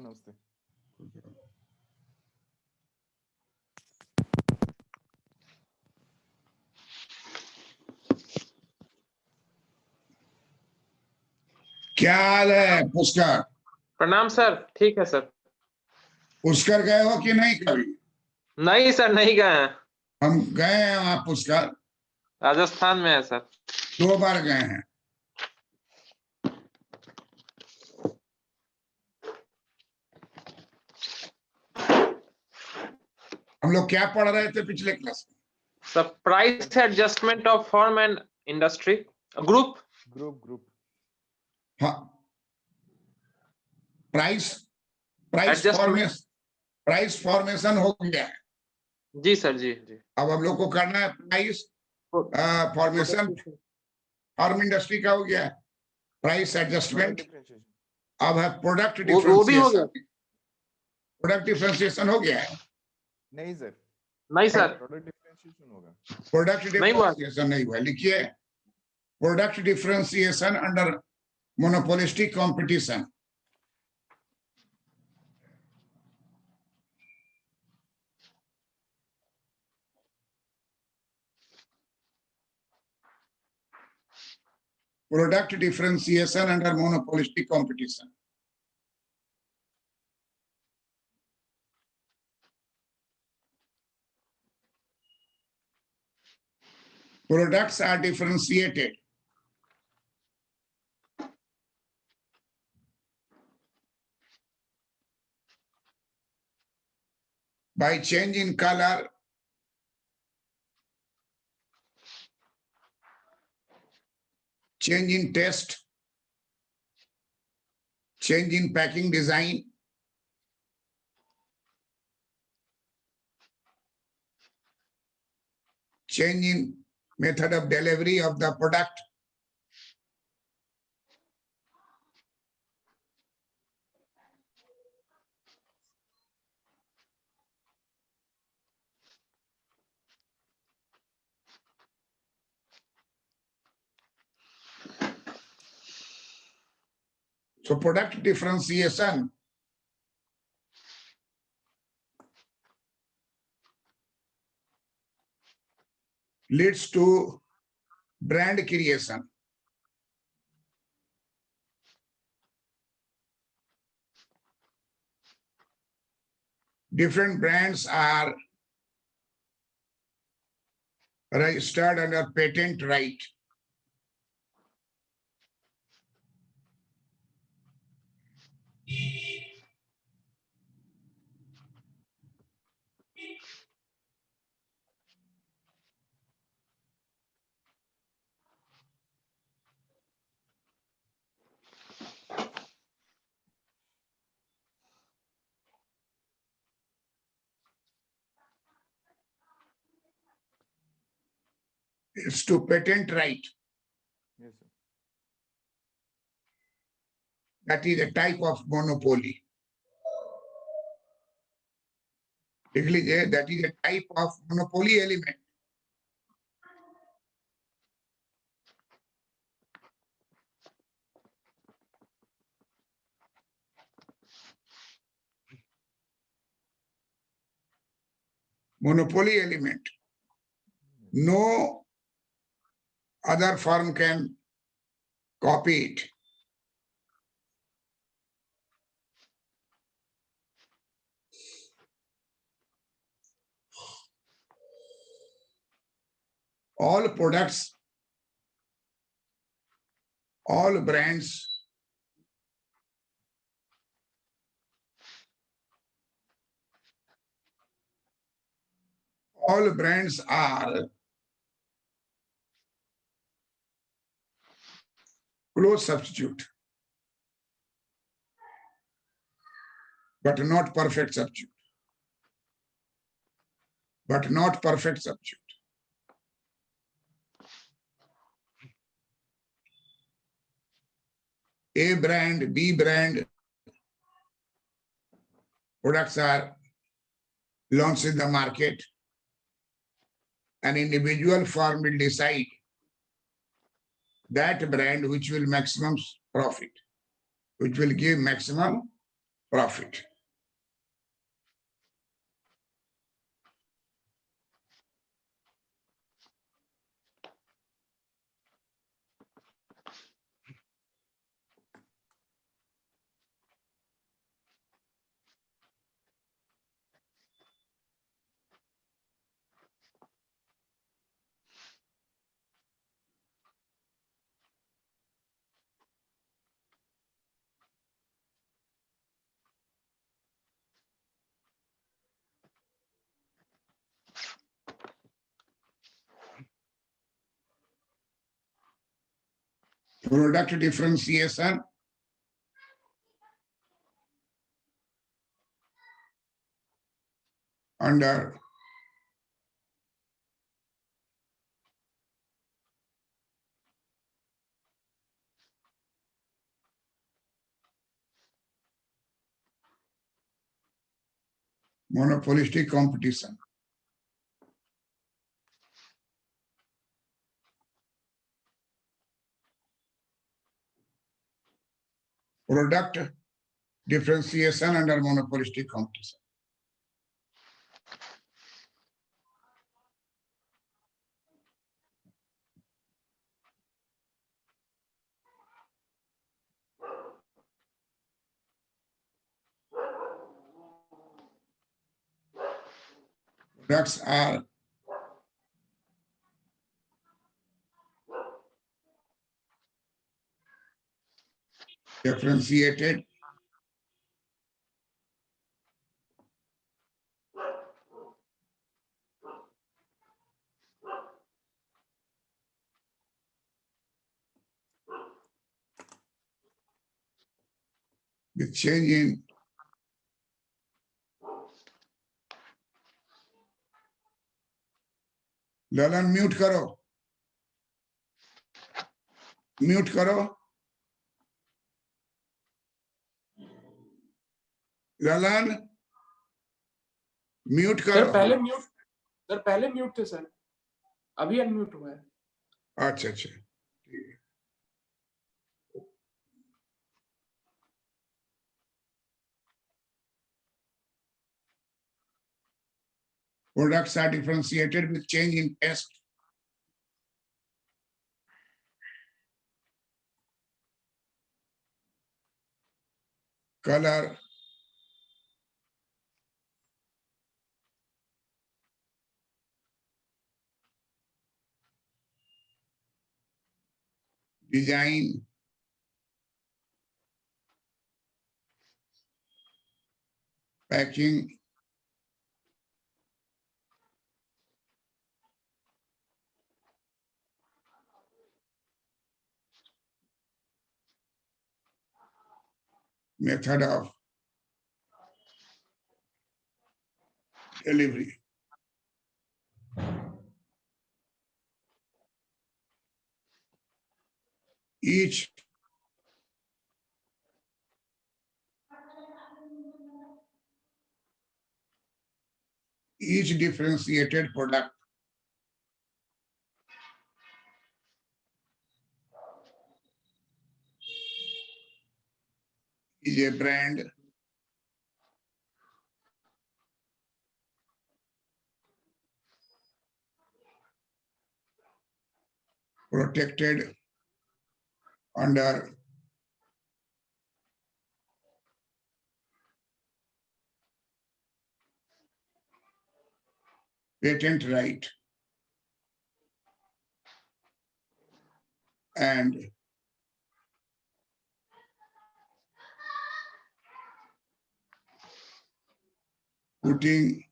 नमस्ते। क्या हाल है पुष्कर? प्रणाम सर। ठीक है सर। पुष्कर गए हो कि नहीं कभी? नहीं सर, नहीं गए हैं। हम गए हैं वहां पुष्कर, राजस्थान में है सर। 2 बार गए हैं। हम लोग क्या पढ़ रहे थे पिछले क्लास में? Sir price adjustment of firm and industry group. Group हाँ, प्राइस एडजस्टमेंट। फॉर्मेशन हो गया है। जी सर, जी जी। अब हम लोग को करना है प्राइस फॉर्मेशन। फॉर्म इंडस्ट्री का हो गया है, प्राइस एडजस्टमेंट। अब है प्रोडक्ट वो भी हो गया। डिफरेंशिएशन। प्रोडक्ट डिफरेंशिएशन हो गया है? नहीं सर, नहीं सर, प्रोडक्ट डिफरेंशिएशन होगा। प्रोडक्ट नहीं हुआ। डिफरेंशिएशन नहीं हुआ। लिखिए, product differentiation under monopolistic competition. Product differentiation under monopolistic competition. Products are differentiated by change in color, change in taste, change in packing design, change in method of delivery of the product, so product differentiation leads to brand creation. Different brands are registered under patent right. It's to patent right. Yes sir. That is a type of monopoly. That is a type of monopoly element. Monopoly element. No other firm can copy it. All products, all brands, all brands are close substitute, but not perfect substitute. But not perfect substitute. A brand, B brand products are launched in the market. An individual firm will decide that brand which will maximum profit, which will give maximum profit. Product differentiation under monopolistic competition. Product differentiation under monopolistic competition. Products are differentiated with change in Lalan mute करो Lalan mute sir करो पहले mute थे sir, अभी unmute हुआ है। अच्छा अच्छा ठीक है। Products are differentiated with change in taste, color, design, packing, method of delivery. Each differentiated product is a brand protected under patent right and putting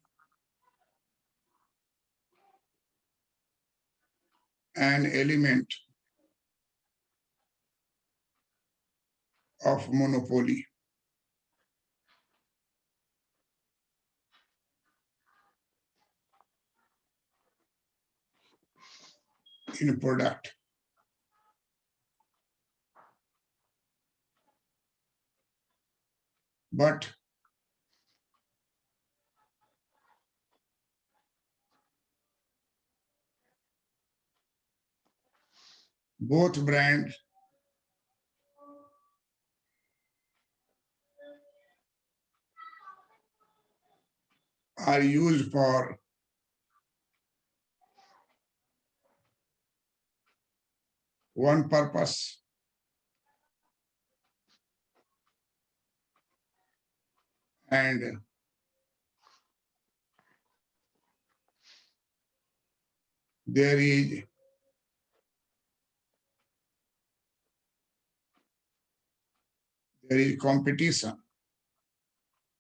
an element of monopoly in a product. But both brands are used for one purpose, and there is competition.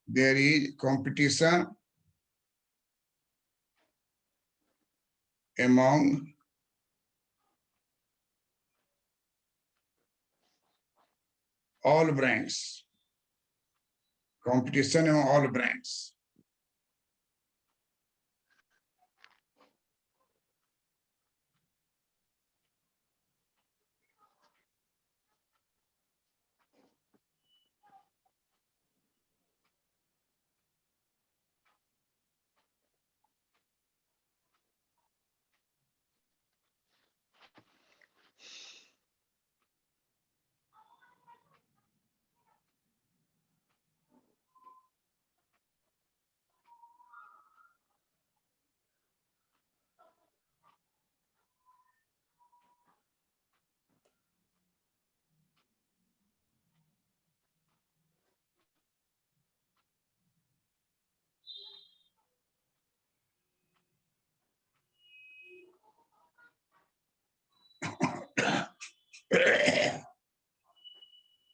There is competition among all brands. Competition among all brands.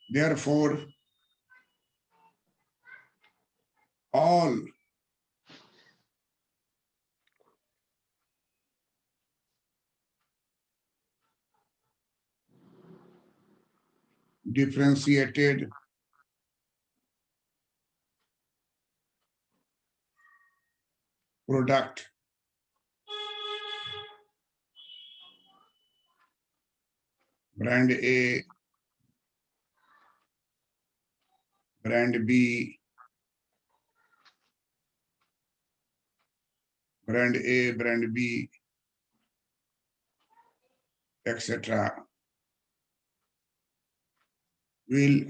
Therefore, all differentiated product brand A, brand B, brand A, brand B, etc. will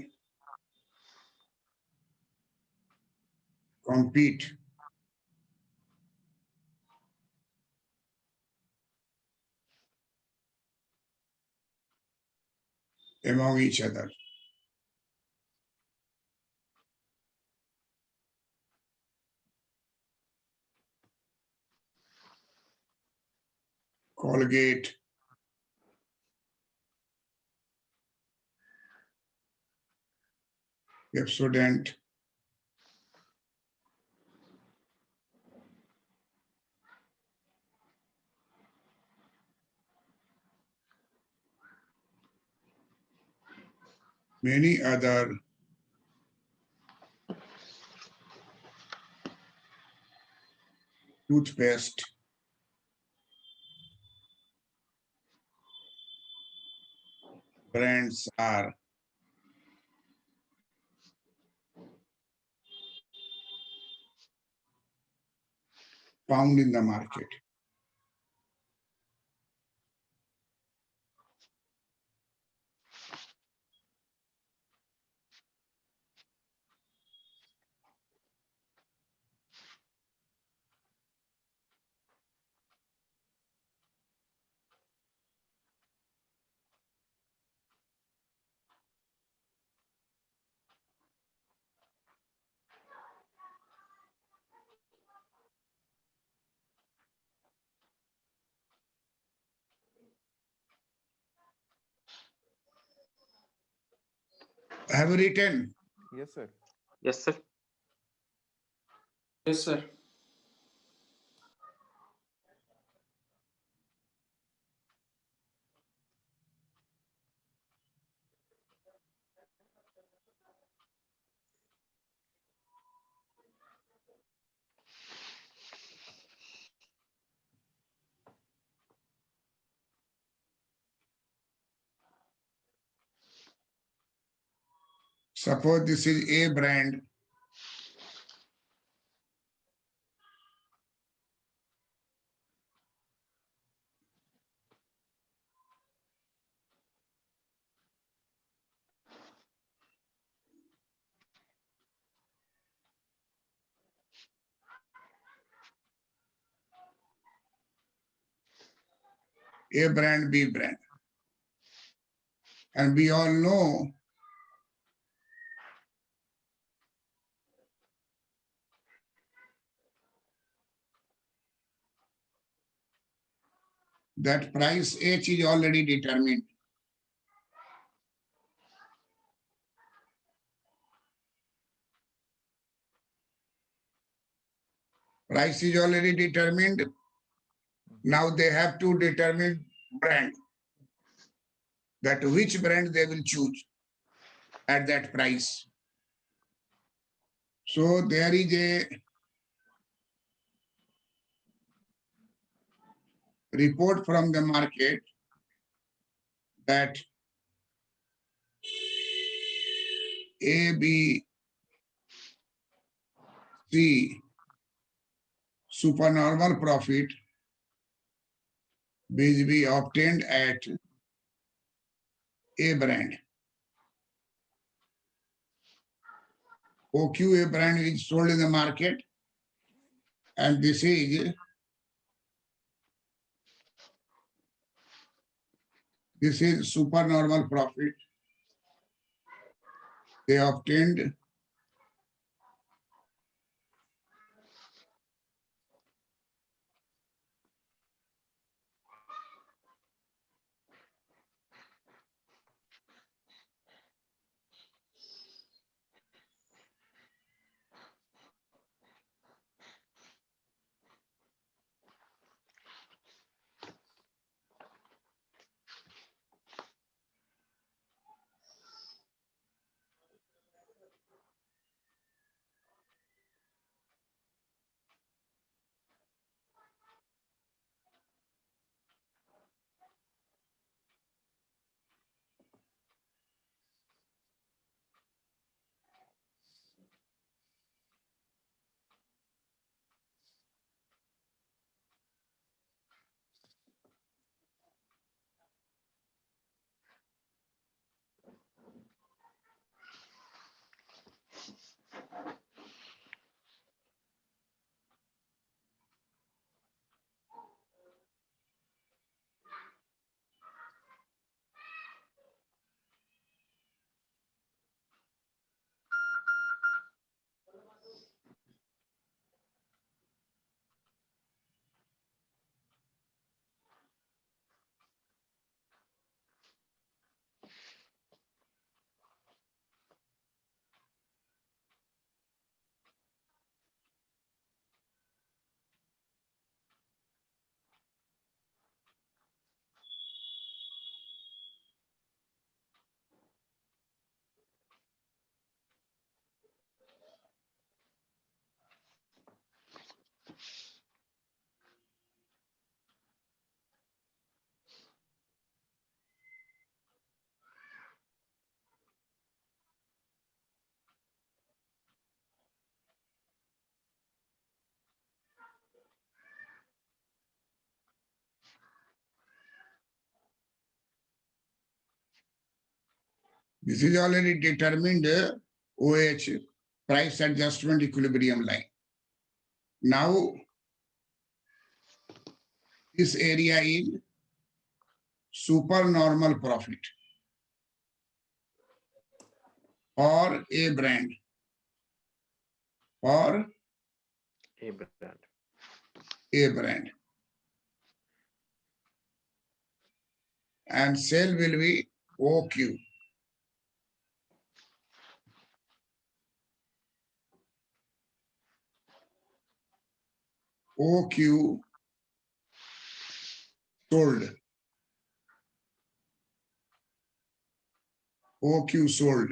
compete among each other. Colgate, Pepsodent, many other toothpaste brands are found in the market. Have you written? Yes, sir. Yes, sir. Yes, sir. Suppose this is A brand. A brand, B brand. And we all know that price H is already determined. Price is already determined. Now they have to determine brand, that which brand they will choose at that price. So there is a report from the market that A, B, C supernormal profit will be obtained at A brand. OQA brand is sold in the market, and this is supernormal profit they obtained this is already determined OH, price adjustment equilibrium line. Now this area is supernormal profit for A brand, for A brand. A brand, and sale will be OQ. OQ sold. OQ sold.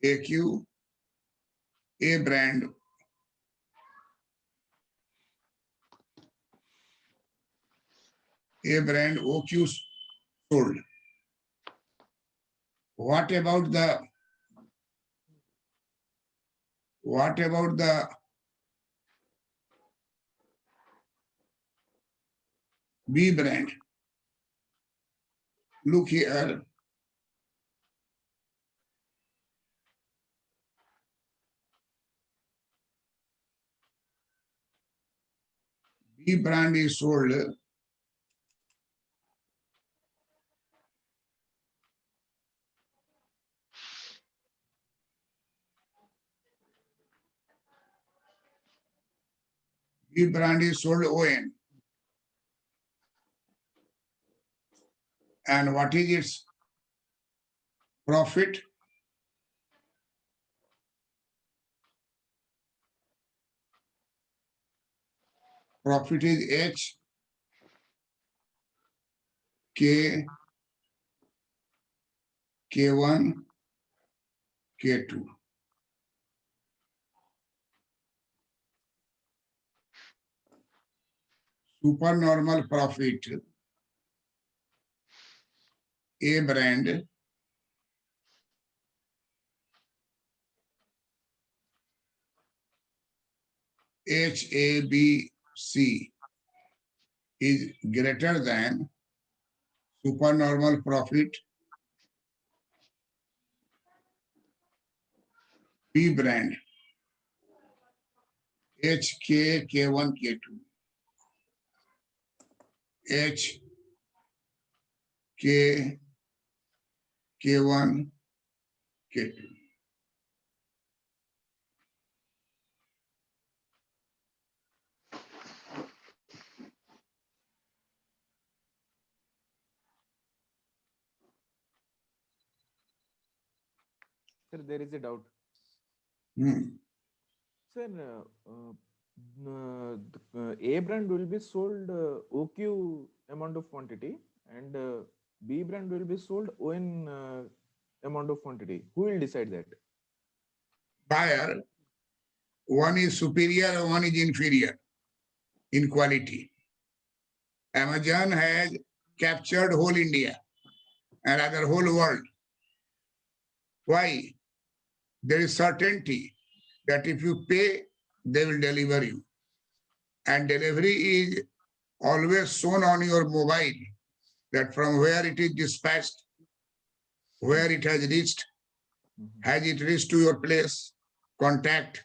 AQ, A brand, A brand, OQ sold. What about the B brand? Look here. B brand is sold B brand is sold ON. And what is its profit? Profit is H, K, K1, K2. Supernormal profit, A brand, HABC is greater than supernormal profit B brand, HK, K1, K2. H, K, K1, K2. Sir, there is a doubt. Sir, A brand will be sold OQ amount of quantity and B brand will be sold ON amount of quantity. Who will decide that? Buyer, one is superior, one is inferior in quality. Amazon has captured whole India and other whole world. Why? There is certainty that if you pay, they will deliver you. And delivery is always shown on your mobile, that from where it is dispatched, where it has reached, has it reached to your place, contact.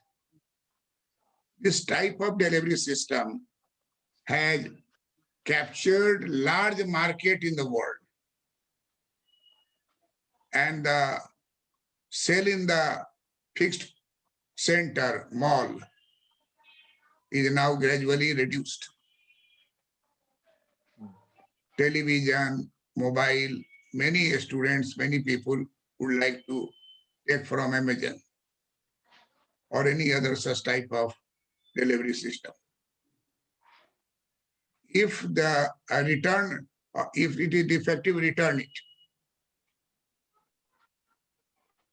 This type of delivery system has captured large market in the world. And the sale in the fixed center mall is now gradually reduced. Television, mobile, many students, many people would like to take from Amazon or any other such type of delivery system. If the return, if it is defective, return it.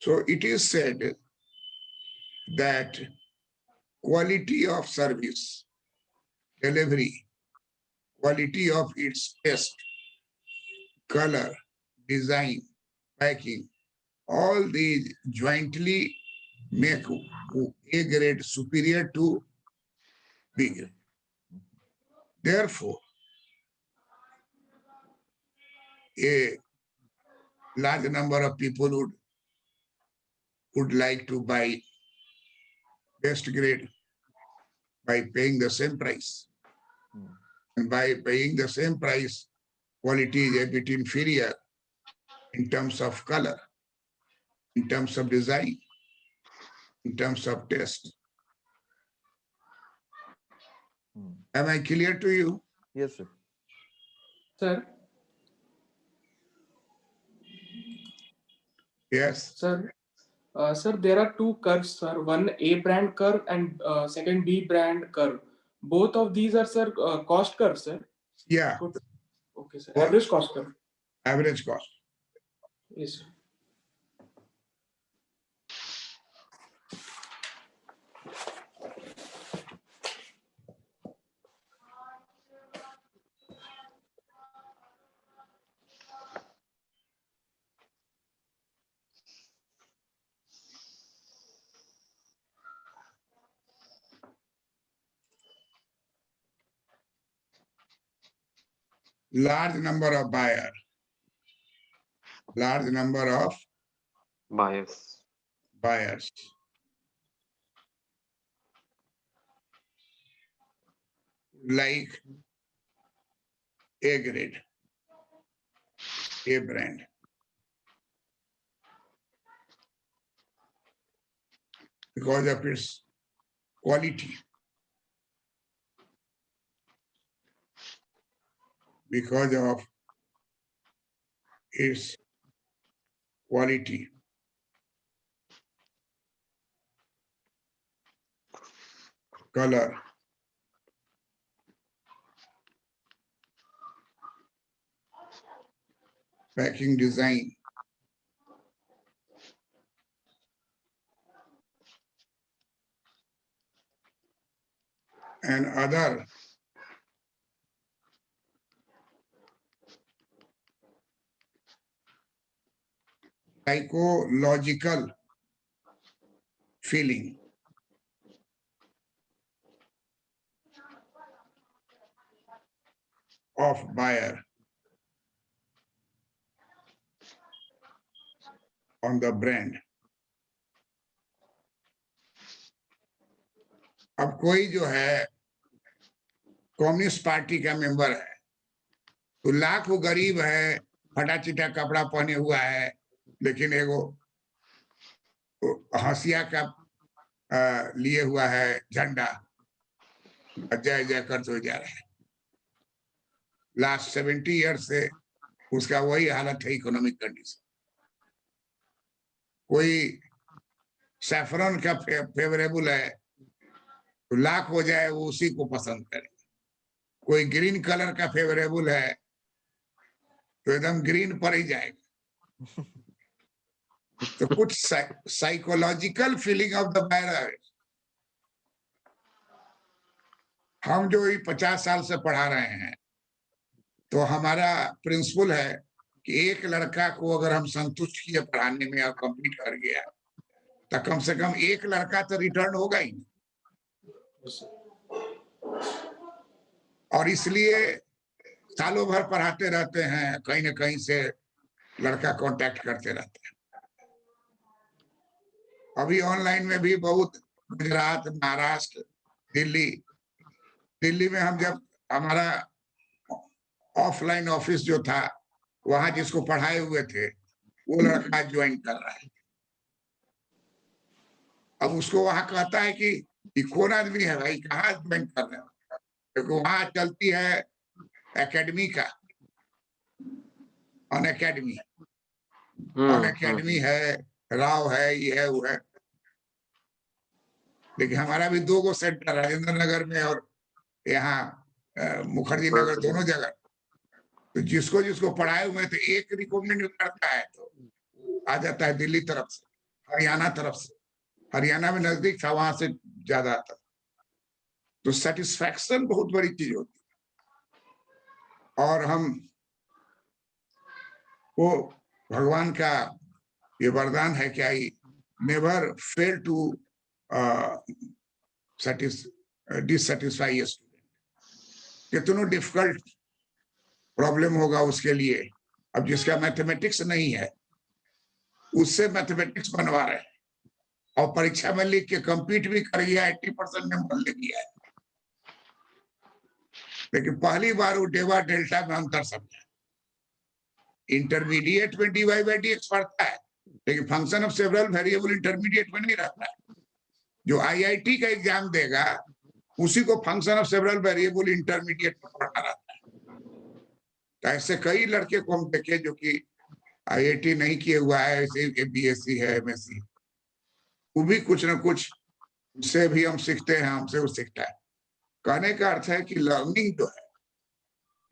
So it is said that quality of service, delivery, quality of its taste, color, design, packing, all these jointly make A grade superior to B grade. Therefore, a large number of people would like to buy best grade by paying the same price. And by paying the same price, quality is a bit inferior in terms of color, in terms of design, in terms of taste. Am I clear to you? Yes, sir. Sir, Yes. sir, sir, there are two curves, sir. One A brand curve and second B brand curve. Both of these are, sir, cost curve, sir. Yeah, Okay, sir. What? Average cost curve. average cost. Yes, sir. Large number of buyer, large number of Bias. buyers. like A grade, A brand. Because of its quality. Because of its quality. Color. Packing design. And other psychological feeling of buyer on the brand. अब कोई जो है communist party का member है, तो लाखों गरीब है, फटा चिटा कपड़ा पहने हुआ है, लेकिन एगो हंसिया का लिए हुआ है झंडा, जय जय करते हुए जा रहा है। लास्ट 70 ईयर्स से उसका वही हालत है, इकोनॉमिक कंडीशन। कोई सैफरन का फेवरेबल है तो लाख हो जाए वो उसी को पसंद करे, कोई ग्रीन कलर का फेवरेबल है तो एकदम ग्रीन पर ही जाएगा। तो कुछ psychological feeling of the buyer. हम जो 50 साल से पढ़ा रहे हैं, तो हमारा प्रिंसिपल है कि एक लड़का को अगर हम संतुष्ट किए पढ़ाने में और कंप्लीट कर गया, तो कम से कम एक लड़का तो रिटर्न होगा ही। और इसलिए सालों भर पढ़ाते रहते हैं, कहीं ना कहीं से लड़का कांटेक्ट करते रहते हैं। अभी ऑनलाइन में भी बहुत, गुजरात, महाराष्ट्र, दिल्ली में हम जब हमारा ऑफलाइन ऑफिस जो था, वहां जिसको पढ़ाए हुए थे वो लड़का ज्वाइन कर रहा है। अब उसको वहां कहता है कि कौन आदमी है भाई, कहाँ ज्वाइन कर रहे हो? देखो वहां चलती है एकेडमी का, अन अकेडमी है, राव है, ये है वो है। लेकिन हमारा भी 2 सेंटर, राजेंद्र नगर में और यहाँ मुखर्जी नगर, दोनों जगह। तो जिसको जिसको पढ़ाए हुए थे एक रिकमेंड करता है तो आ जाता है दिल्ली तरफ से, हरियाणा तरफ से। हरियाणा में नजदीक था, वहां से ज्यादा आता। तो सेटिस्फैक्शन बहुत बड़ी चीज होती है। और हम वो भगवान का ये वरदान है कि I never fail to dissatisfy student. कितना डिफिकल्ट प्रॉब्लम होगा उसके लिए। अब जिसका मैथमेटिक्स नहीं है उससे मैथमेटिक्स बनवा रहे हैं, और परीक्षा में लिख के कंपीट भी कर गया, 80% नंबर ले लिया है, लेकिन पहली बार वो डेवा डेल्टा में अंतर समझा। इंटरमीडिएट में dy by dx पढ़ता है, लेकिन function of several variable intermediate में नहीं रहता है। जो IIT का एग्जाम देगा उसी को function of several variable intermediate में पढ़ना रहता है। तो ऐसे कई लड़के को हम देखे जो कि IIT नहीं किए हुआ है, BSc है, MSc, वो भी कुछ ना कुछ उससे भी हम सीखते हैं, हमसे वो सीखता है। कहने का अर्थ है कि लर्निंग जो है,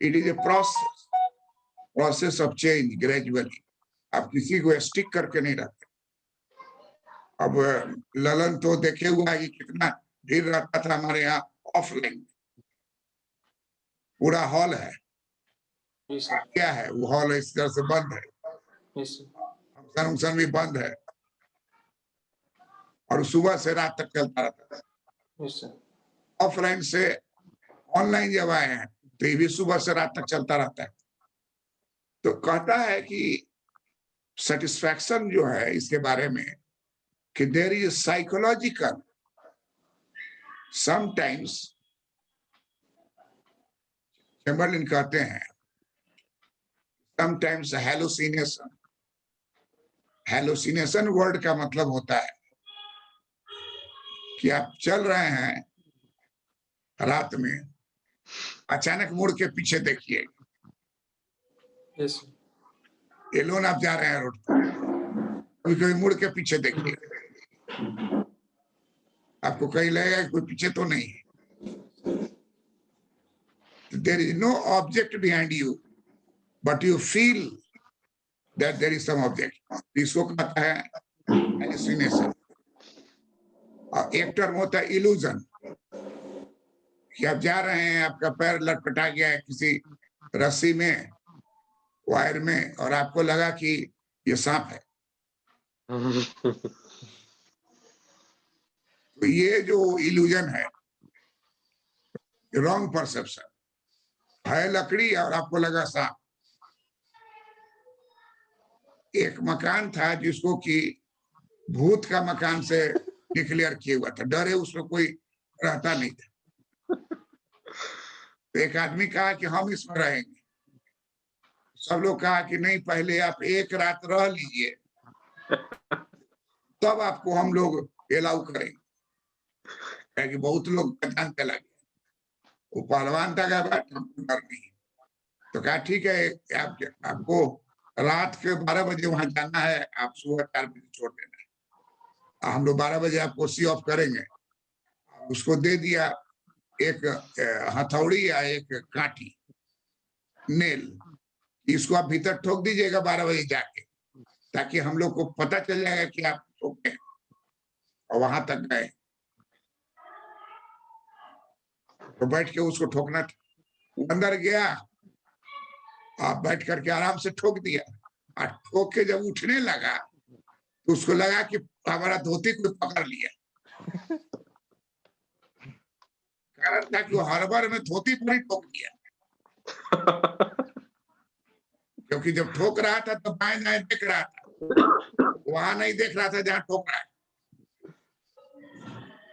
it is a process of change gradually. आप किसी को स्टिक करके नहीं रखते। अब ललन तो देखे हुआ है कि कितना भीड़ रहता था हमारे यहाँ ऑफलाइन। पूरा हॉल है, क्या है वो हॉल इस तरह से बंद है, फंक्शन भी बंद है, और सुबह से रात तक चलता रहता है। ऑफलाइन से ऑनलाइन जब आए हैं तो ये भी सुबह से रात तक चलता रहता है। तो कहता है कि सेटिस्फैक्शन जो है इसके बारे में कि there is psychological, sometimes Chamberlin कहते हैं समटाइम्स हैलुसिनेशन। हैलुसिनेशन वर्ड का मतलब होता है कि आप चल रहे हैं रात में, अचानक मुड़ के पीछे देखिए, Yes. एलोन आप जा रहे हैं रोड पर, कभी कभी मुड़ के पीछे देखिए, आपको कहीं लगेगा कि कोई पीछे तो नहीं है। There is no object behind you, but you feel that there is some object. इसको कहता है hallucination। और एक टर्म होता है इल्यूजन, कि आप जा रहे हैं, आपका पैर लटपटा गया है किसी रस्सी में, वायर में, और आपको लगा कि ये सांप है। तो ये जो इल्यूजन है, रॉन्ग परसेप्शन है, लकड़ी और आपको लगा सांप। एक मकान था जिसको कि भूत का मकान से डिक्लेयर किया हुआ था, डरे उसमें कोई रहता नहीं था। तो एक आदमी कहा कि हम इसमें रहेंगे। सब लोग कहा कि नहीं, पहले आप एक रात रह लीजिए, तब आपको हम लोग अलाउ करेंगे। कि बहुत लोग पहचान चला गया, वो पहलवान था, कहा बात हमको डर नहीं। तो कहा ठीक है, आपको रात के 12 बजे वहां जाना है, आप सुबह 4 बजे छोड़ देना है। हम लोग 12 बजे आपको सी ऑफ करेंगे। उसको दे दिया एक हथौड़ी या एक काठी, नेल, इसको आप भीतर ठोक दीजिएगा 12 बजे जाके, ताकि हम लोग को पता चल जाएगा कि आप ठोके। और वहां तक गए तो बैठ के उसको ठोकना था। वो अंदर गया, आप बैठ करके आराम से ठोक दिया, और ठोक के जब उठने लगा तो उसको लगा कि हमारा धोती कोई पकड़ लिया। कारण था कि वो हड़बड़ में धोती पर ही ठोक दिया, क्योंकि जब ठोक रहा था तो बाएं दाएं देख रहा था, वहां नहीं देख रहा था जहां ठोक रहा है।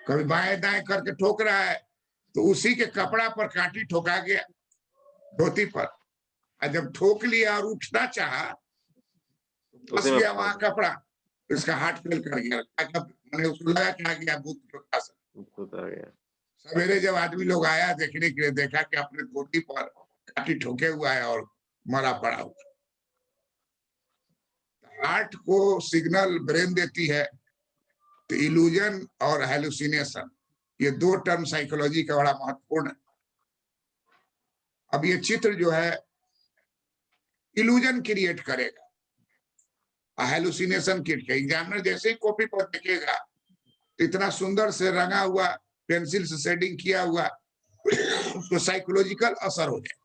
कभी बाएं दाएं करके ठोक रहा है तो उसी के कपड़ा पर कांटी ठोका गया, धोती पर। और जब ठोक लिया और उठना चाहा, फंस गया वहां कपड़ा, इसका हाथ फेल कर गया। मैंने उसको लगा कि आ गया भूत का असर। सवेरे जब आदमी लोग आया देखने के लिए, देखा कि अपने धोती पर कांटी ठोके हुआ है और मरा पड़ा हुआ। हार्ट को सिग्नल ब्रेन देती है। तो इल्यूजन और हेलुसिनेशन, ये दो टर्म साइकोलॉजी का बड़ा महत्वपूर्ण है। अब ये चित्र जो है इल्यूजन क्रिएट करेगा, हेलुसिनेशन क्रिएट करेगा। एग्जामिनर जैसे ही कॉपी पर देखेगा तो इतना सुंदर से रंगा हुआ, पेंसिल से शेडिंग किया हुआ, उसको साइकोलॉजिकल असर हो जाए।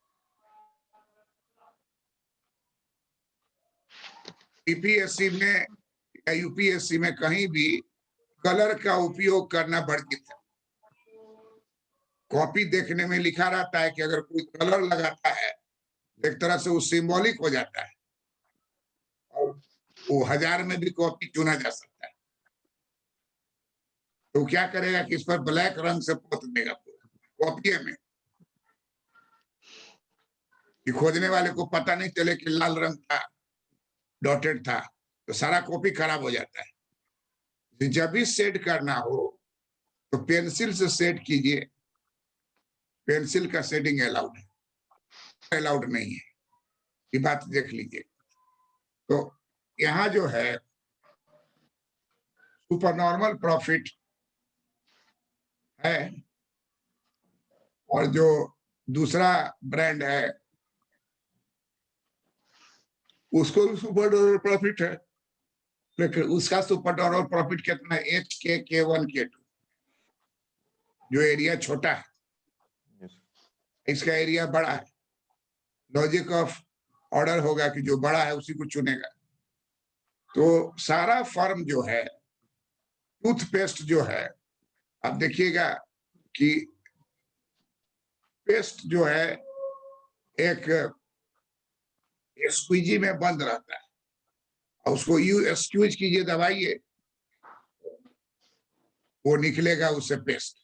यूपीएससी में या यूपीएससी में कहीं भी कलर का उपयोग करना वर्जित है। कॉपी देखने में लिखा रहता है कि अगर कोई कलर लगाता है, एक तरह से वो सिंबॉलिक हो जाता है, और वो 1000 में भी कॉपी चुना जा सकता है। तो क्या करेगा कि इस पर ब्लैक रंग से पोत देगा पूरा कॉपी में, कि खोजने वाले को पता नहीं चले कि लाल रंग था, डॉटेड था, तो सारा कॉपी खराब हो जाता है। जब भी सेट करना हो तो पेंसिल से सेट कीजिए। पेंसिल का शेडिंग अलाउड है, अलाउड नहीं है, ये बात देख लीजिए। तो यहाँ जो है सुपरनॉर्मल प्रॉफिट है, और जो दूसरा ब्रांड है उसको भी सुपरनॉर्मल प्रॉफिट है, लेकिन उसका सुपरनॉर्मल प्रॉफिट कितना है? HK, K1, K2। जो एरिया छोटा है, इसका एरिया बड़ा है। लॉजिक ऑफ ऑर्डर होगा कि जो बड़ा है उसी को चुनेगा। तो सारा फर्म जो है, टूथपेस्ट जो है, आप देखिएगा कि पेस्ट जो है एक स्क्वीजी में बंद रहता है, और उसको यू स्क्वीज कीजिए, दबाइए, वो निकलेगा उससे पेस्ट।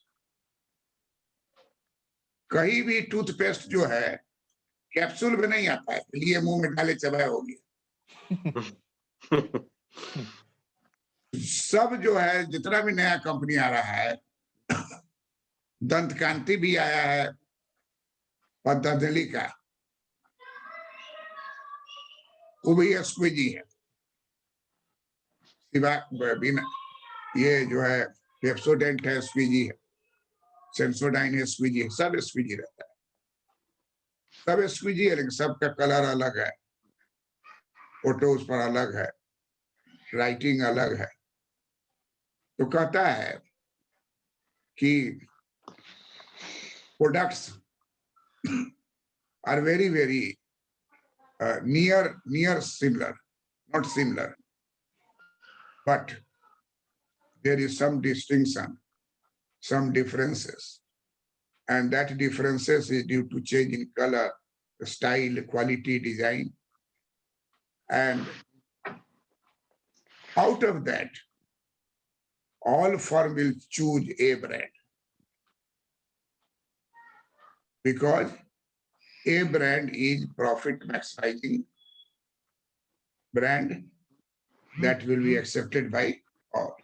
कहीं भी टूथपेस्ट जो है कैप्सूल में नहीं आता है, लिए मुंह में डाले चबाए हो गया। सब जो है जितना भी नया कंपनी आ रहा है, दंत कांति भी आया है, पतंजलि का, वो भी स्क्वीजी है। सिवा बिना ये जो है पेप्सोडेंट है, स्क्वीजी है, सेंसोडाइन है, स्क्वीजी है, सब स्क्वीजी रहता है। सब स्क्वीजी है, लेकिन सबका कलर अलग है, फोटो उस पर अलग है, राइटिंग अलग है। तो कहता है कि products are very very near similar, not similar, but there is some distinction, some differences, and that differences is due to change in color, style, quality, design, and out of that, all firm will choose a brand, because a brand is profit maximizing brand that will be accepted by all.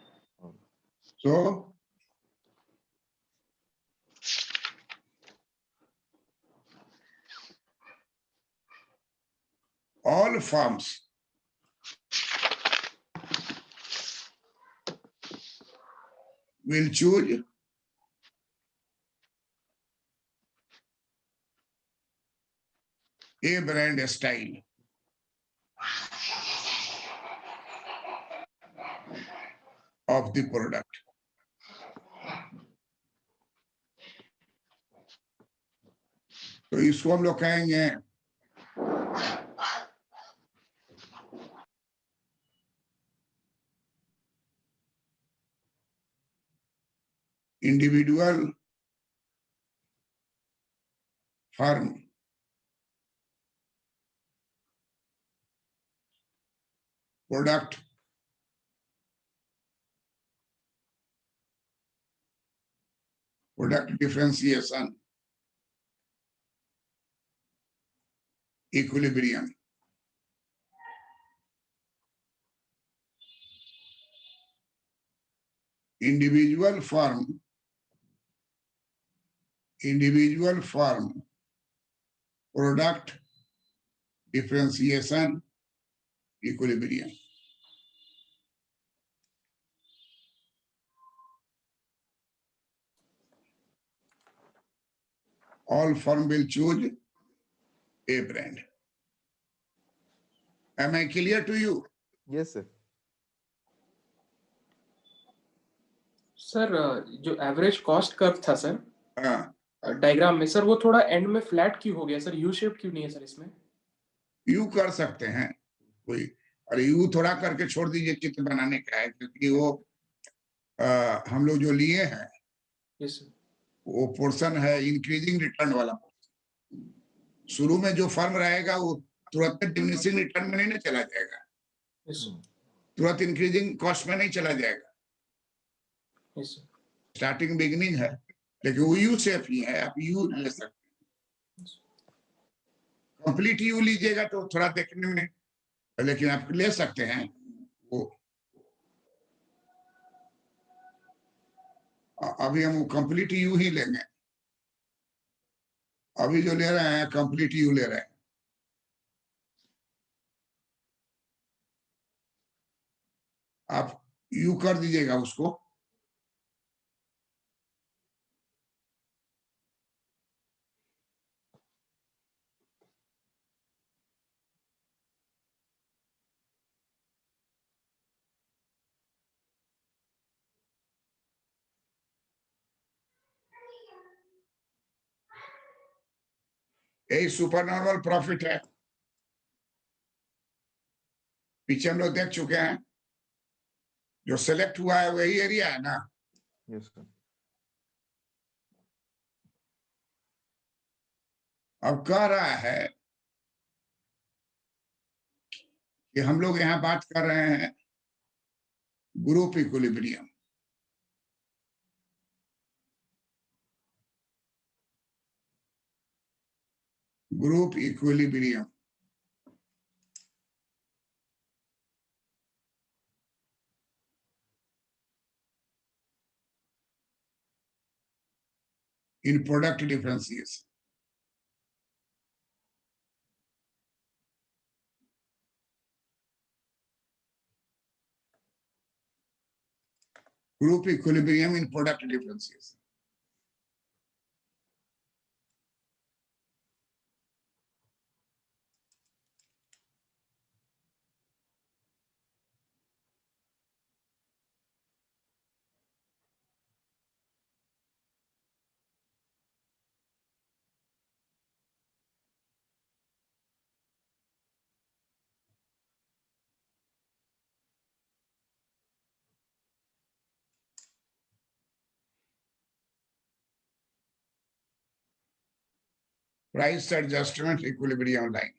So all firms will choose a brand style of the product. तो इसको हम लोग कहेंगे individual firm product differentiation equilibrium. Individual firm product differentiation equilibrium. All firm will choose a brand. Am I clear to you? Yes, sir. Sir जो average cost curve था sir हाँ, diagram में, sir वो थोड़ा एंड में flat क्यों हो गया सर? यू शेप क्यों नहीं है सर इसमें? यू कर सकते हैं कोई, अरे यू थोड़ा करके छोड़ दीजिए, चित्र बनाने का है, क्योंकि वो हम लोग जो लिए हैं यस सर। वो पोर्शन है इंक्रीजिंग रिटर्न वाला। शुरू में जो फर्म रहेगा वो तुरंत डिमिनिशिंग रिटर्न में नहीं ना चला जाएगा, यस सर। तुरंत इंक्रीजिंग कॉस्ट में नहीं चला जाएगा। Yes sir. स्टार्टिंग बिगिनिंग है, लेकिन वो यू शेप ही है, आप यू ले सकते हैं। कंप्लीट यू लीजिएगा तो थोड़ा देखने में, लेकिन आप ले सकते हैं वो। अभी हम कंप्लीट यू ही लेंगे, अभी जो ले रहे हैं कंप्लीट यू ले रहे हैं। आप यू कर दीजिएगा उसको। यही सुपर नॉर्मल प्रॉफिट है, पीछे हम लोग देख चुके हैं। जो सेलेक्ट हुआ है वही एरिया है ना। Yes, sir. अब कह रहा है कि हम लोग यहाँ बात कर रहे हैं group equilibrium. group equilibrium. In product differentiation. Group equilibrium in product differentiation. Price adjustment equilibrium line.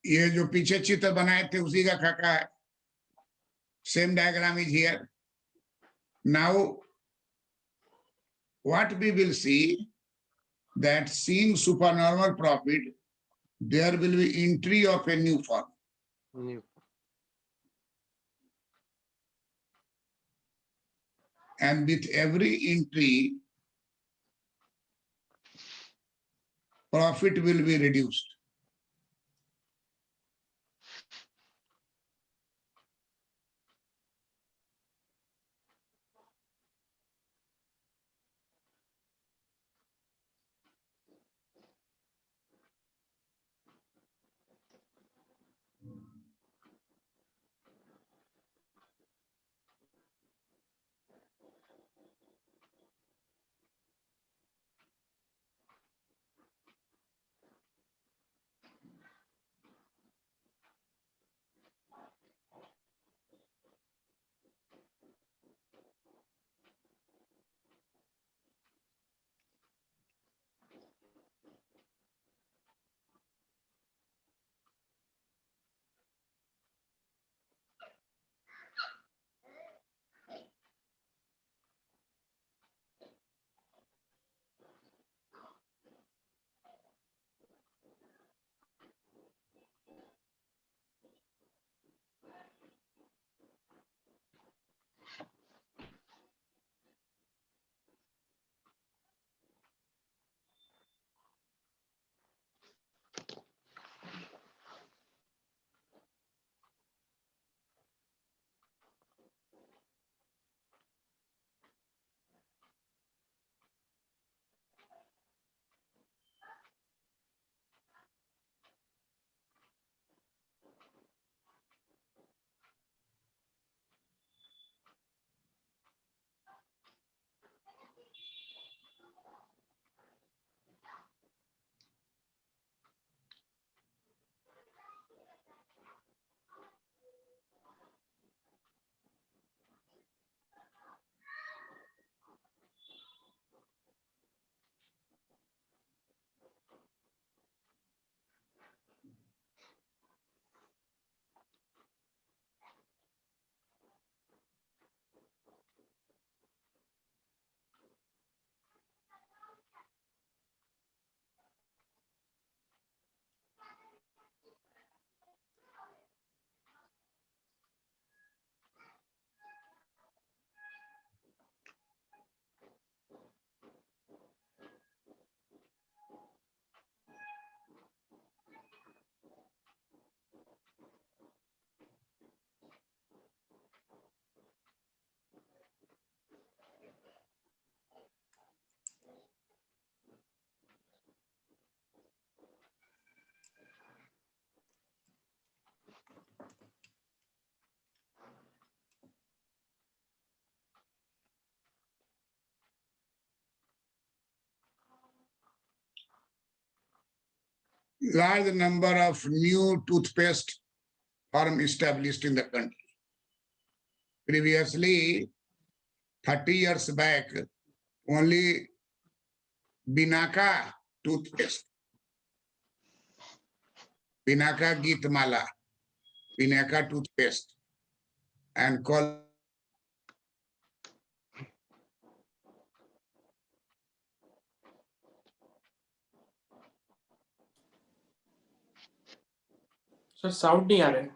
ये जो पीछे चित्र बनाए थे उसी का खाका है. Same diagram is here. Now, what we will see that seeing supernormal profit, there will be entry of a new firm. New. And with every entry, profit will be reduced. large number of new toothpaste firm established in the country. Previously, 30 years back, only Binaka toothpaste, Binaka Geetmala, Binaka toothpaste, and call sir sound नहीं आ रहा है.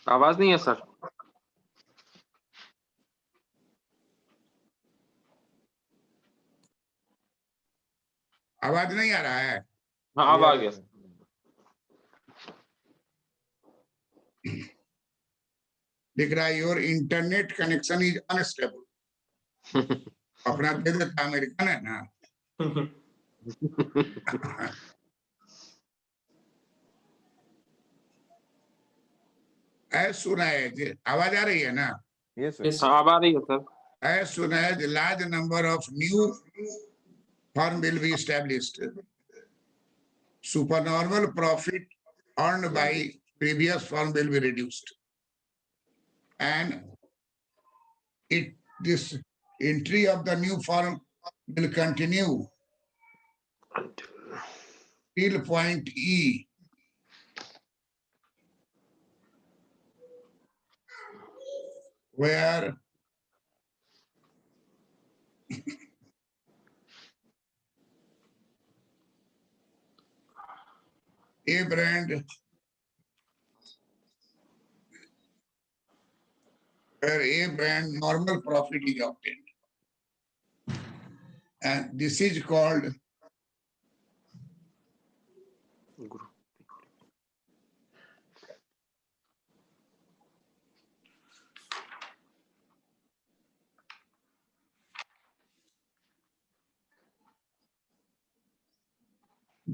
आवाज नहीं है sir. आवाज नहीं आ रहा है. हाँ अब आ गया सर. दिख रहा है your internet connection is unstable. अपना दे देता अमेरिकन है ना. As soon as आवाज आ रही है ना. Yes, sir. Yes, हाँ अब आ रही है sir. As soon as a large number of new firm will be established, supernormal profit earned by previous firm will be reduced, and this entry of the new firm will continue till point E, where A brand, where A brand normal profit is obtained. And this is called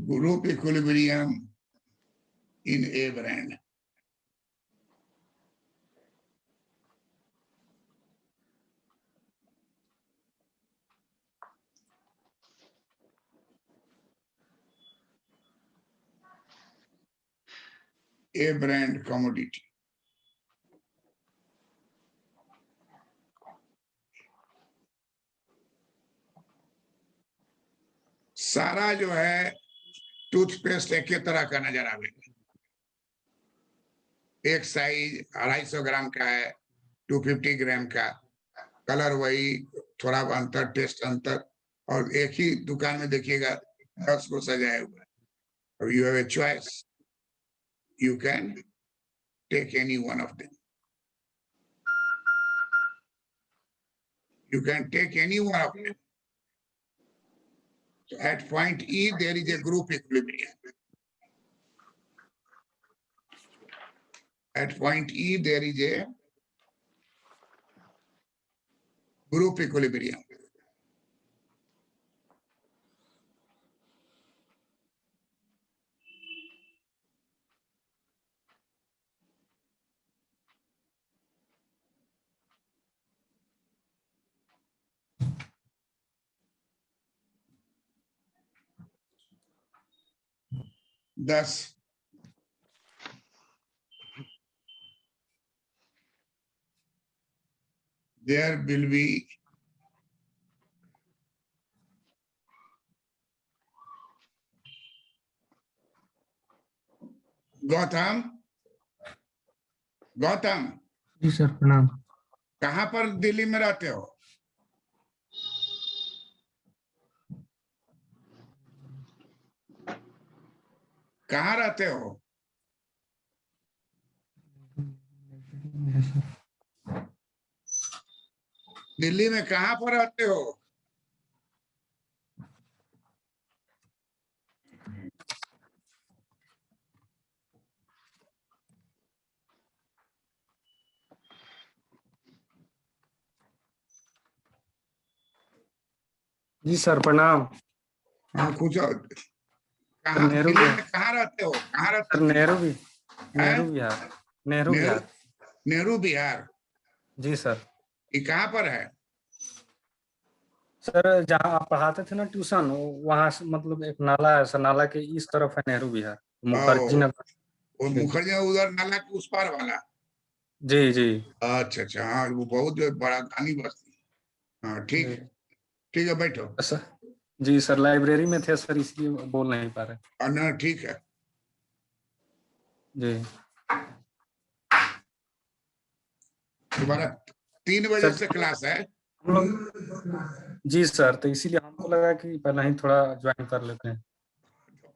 group equilibrium in A brand. A brand commodity. सारा जो है toothpaste एक ही तरह का नजर आवेगा. एक size 250 ग्राम का है, 250 ग्राम का, कलर वही, थोड़ा अंतर, टेस्ट अंतर, और एक ही दुकान में देखिएगा 10 को सजाया हुआ है. अब you have a choice, you can take any one of them. You can take any one of them. So at point E, there is a group equilibrium. At point E, there is a group equilibrium. Thus, there will be Gautam. Ji sir प्रणाम. कहाँ पर दिल्ली में रहते हो? कहाँ रहते हो? दिल्ली में कहाँ पर रहते हो? जी सर प्रणाम. हाँ, कुछ कहाँ नेहरू दिल्ली बिहार. में कहाँ रहते हो? कहाँ रहते सर हो? नेहरू हैं? बिहार. नेहरू बिहार. नेहरू बिहार. जी सर. ये कहाँ पर है? सर जहाँ आप पढ़ाते थे ना ट्यूशन, वहां से मतलब एक नाला है सर, नाला के इस तरफ है नेहरू विहार, मुखर्जी नगर। वो मुखर्जी उधर नाला के उस पार वाला। जी जी अच्छा अच्छा, हाँ वो बहुत बड़ा घनी बस्ती। हाँ ठीक है, जी ठीक है, बैठो। सर। जी सर, लाइब्रेरी में थे सर, इसलिए बोल नहीं पा रहे। ना ठीक है। जी तुम्हारा 3 बजे सर से क्लास है? हम लोग, जी सर, तो इसीलिए हमको लगा कि पहले ही थोड़ा ज्वाइन कर लेते हैं।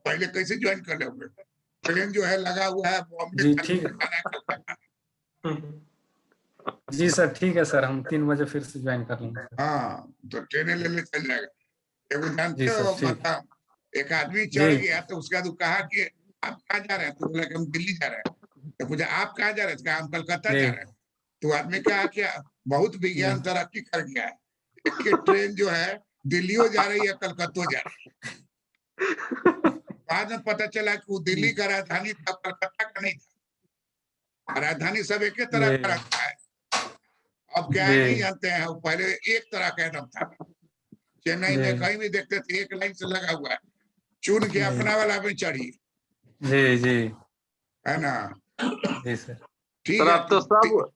पहले कैसे ज्वाइन कर लोगे? ट्रेन जो है लगा हुआ है बॉम्बे जी जाना ठीक है, है, कलकत्ता। जी सर ठीक है सर, हम 3 बजे फिर से ज्वाइन कर लेंगे सर। हाँ तो ट्रेनें ले ले चल जाएगा। एगो जी जानते सर हो, ठीक। मतलब एक आदमी चढ़ जी गया तो उसके बाद वो कहा कि आप कहाँ जा रहे हैं? तो बोला कि हम दिल्ली जा रहे हैं। तो पूछा आप कहाँ जा रहे हैं? तो कहा हम कलकत्ता जी जा रहे हैं। तो आदमी कहा कि बहुत जी विज्ञान तरक्की कर गया है, कि ट्रेन जो है दिल्लियों जा रही है, कलकत्ता जा रही है। बाद में पता चला कि वो दिल्ली का राजधानी था, कलकत्ता का नहीं था। राजधानी सब एक ही तरह का जी रहता है। अब क्या है नहीं जी जानते हैं, वो पहले एक तरह का एकदम था। चेन्नई जी में कहीं भी देखते थे एक लाइन से लगा हुआ है, चुन के अपना वाला में चढ़िए, जी जी है ना? जी सर। ठीक सर है अब तो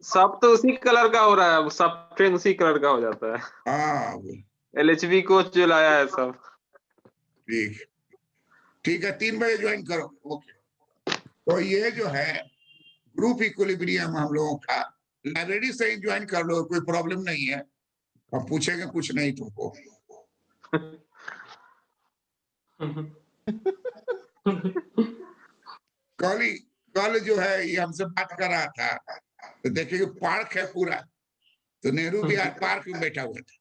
सब तो उसी कलर का हो रहा है, सब ट्रेन उसी कलर का हो जाता है। हाँ LHB कोच जो लाया है सब। ठीक, ठीक है, 3 बजे ज्वाइन करो। ओके। तो ये जो है ग्रुप इक्विलिब्रियम हम लोगों का, लाइब्रेरी से ही ज्वाइन कर लो, कोई प्रॉब्लम नहीं है। हम पूछेंगे कुछ नहीं तुमको। कल ही, कल जो है ये हमसे बात कर रहा था, तो देखिए पार्क है पूरा, तो नेहरू बिहार पार्क में बैठा हुआ था,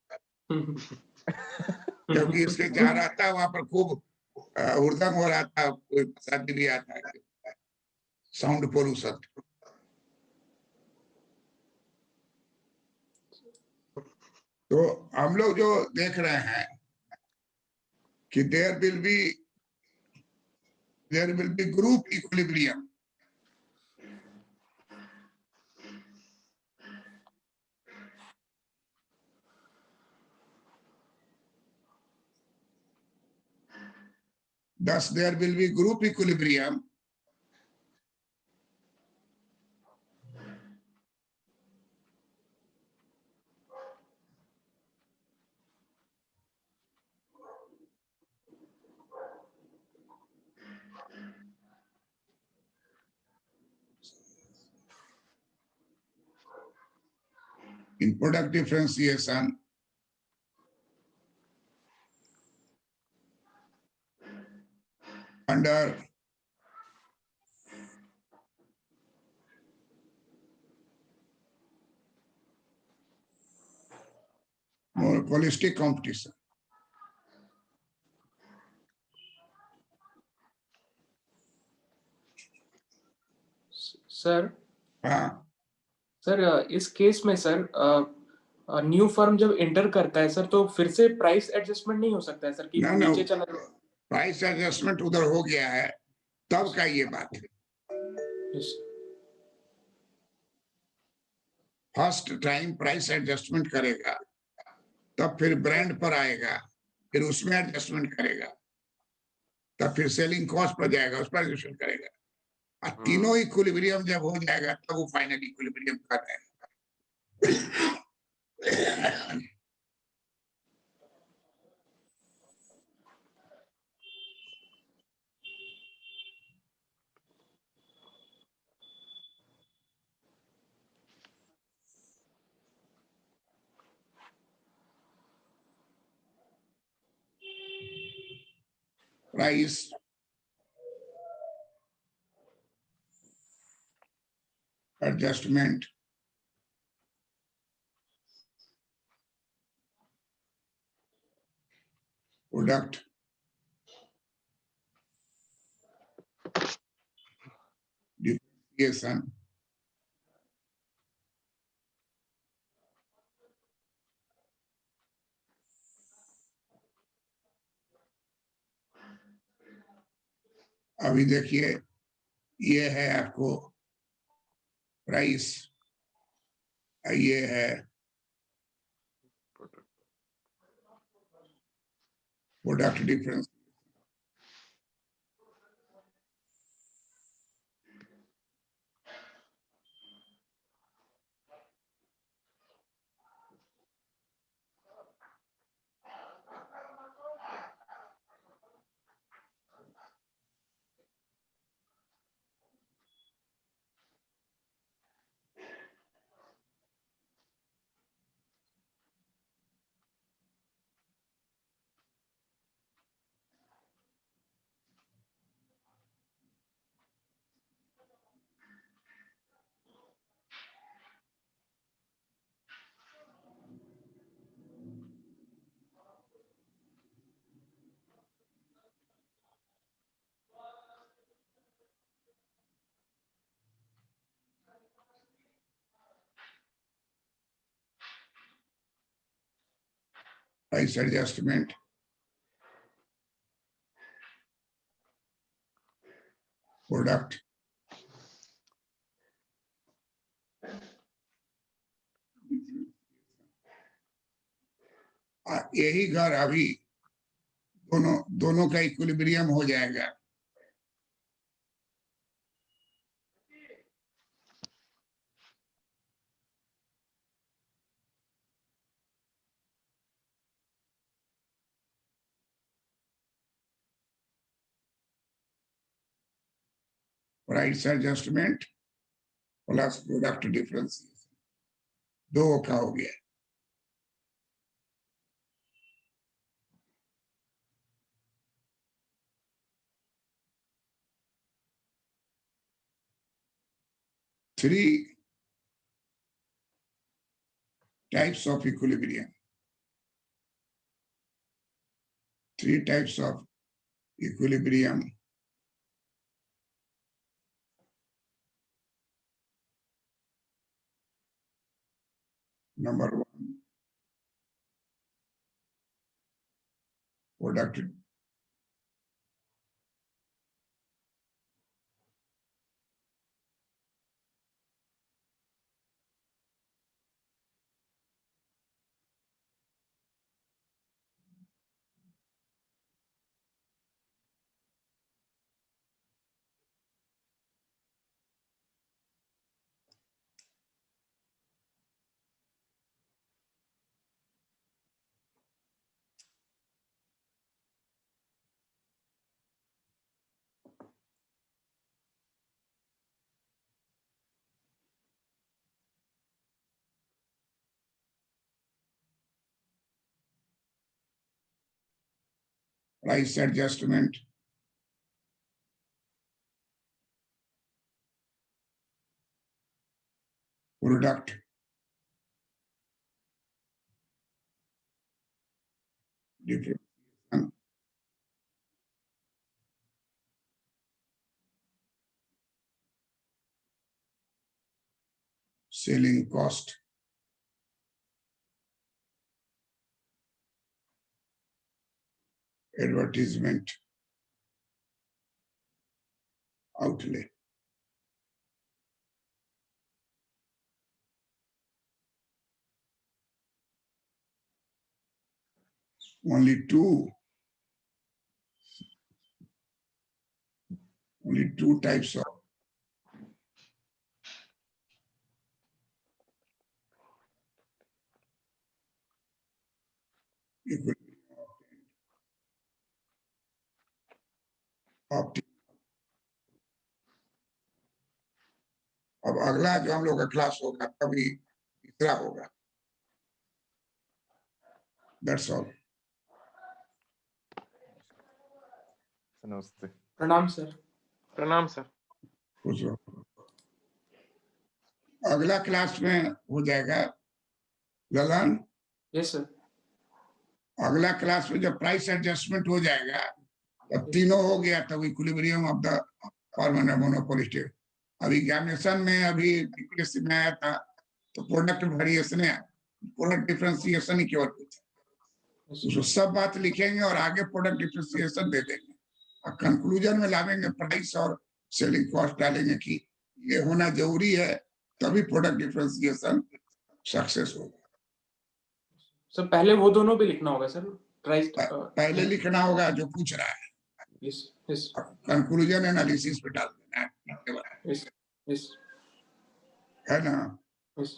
क्योंकि इसके जहाँ रहता है वहां पर खूब हुड़दंग हो रहा था, कोई शादी भी आता है, साउंड पोल्यूशन। तो हम लोग जो देख रहे हैं कि there will be group equilibrium. Thus there will be group equilibrium in product differentiation under monopolistic competition. Sir हाँ सर इस केस में सर न्यू फर्म जब एंटर करता है सर, तो फिर से प्राइस एडजस्टमेंट नहीं हो सकता है सर कि ना वो ना, नीचे चला जाए? प्राइस एडजस्टमेंट उधर हो गया है, तब का ये बात है। Yes. First time price adjustment करेगा, तब फिर ब्रांड पर आएगा, फिर उसमें एडजस्टमेंट करेगा, तब फिर सेलिंग कॉस्ट पर जाएगा, उस पर एडजस्टमेंट करेगा। और तीनों इक्विलिब्रियम जब हो जाएगा तब वो फाइनल इक्विलिब्रियम कर रहे हैं। Price adjustment product differentiation अभी देखिए ये है आपको प्राइस, ये है Product difference. Price adjustment. Product. यही घर अभी दोनों का इक्विलिब्रियम हो जाएगा। Price adjustment plus product differentiation, दो का हो गया। Three types of equilibrium. Three types of equilibrium. Number one, product. Price adjustment. Product. Differentiation. Selling cost. Advertisement. Outlay. Only two types of equilibrium. अब अगला जो हम लोग का क्लास होगा तभी तीसरा होगा। That's all. नमस्ते। प्रणाम सर। Pranam, sir. खुश रहो। अगला क्लास में हो जाएगा ललन। Yes sir. अगला क्लास में जब प्राइस एडजस्टमेंट हो जाएगा तब तीनों हो गया तब equilibrium of the permanent monopolist. अभी एग्जामिनेशन में अभी यूपीएससी में आया था तो प्रोडक्ट वेरिएशन है, प्रोडक्ट डिफरेंशिएशन ही केवल पूछा। सब बात लिखेंगे और आगे प्रोडक्ट डिफरेंशिएशन दे देंगे और कंक्लूजन में लावेंगे प्राइस और सेलिंग कॉस्ट डालेंगे कि ये होना जरूरी है तभी प्रोडक्ट डिफरेंशिएशन सक्सेस होगा। सर पहले वो दोनों भी लिखना होगा सर। Right. पहले लिखना होगा जो पूछ रहा है, Yes. Yes. कंक्लूजन एनालिसिस पे डाल देना है, Yes. Yes. है ना? Yes.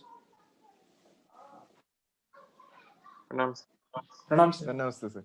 Pranam. Pranam sir. नमस्ते सर.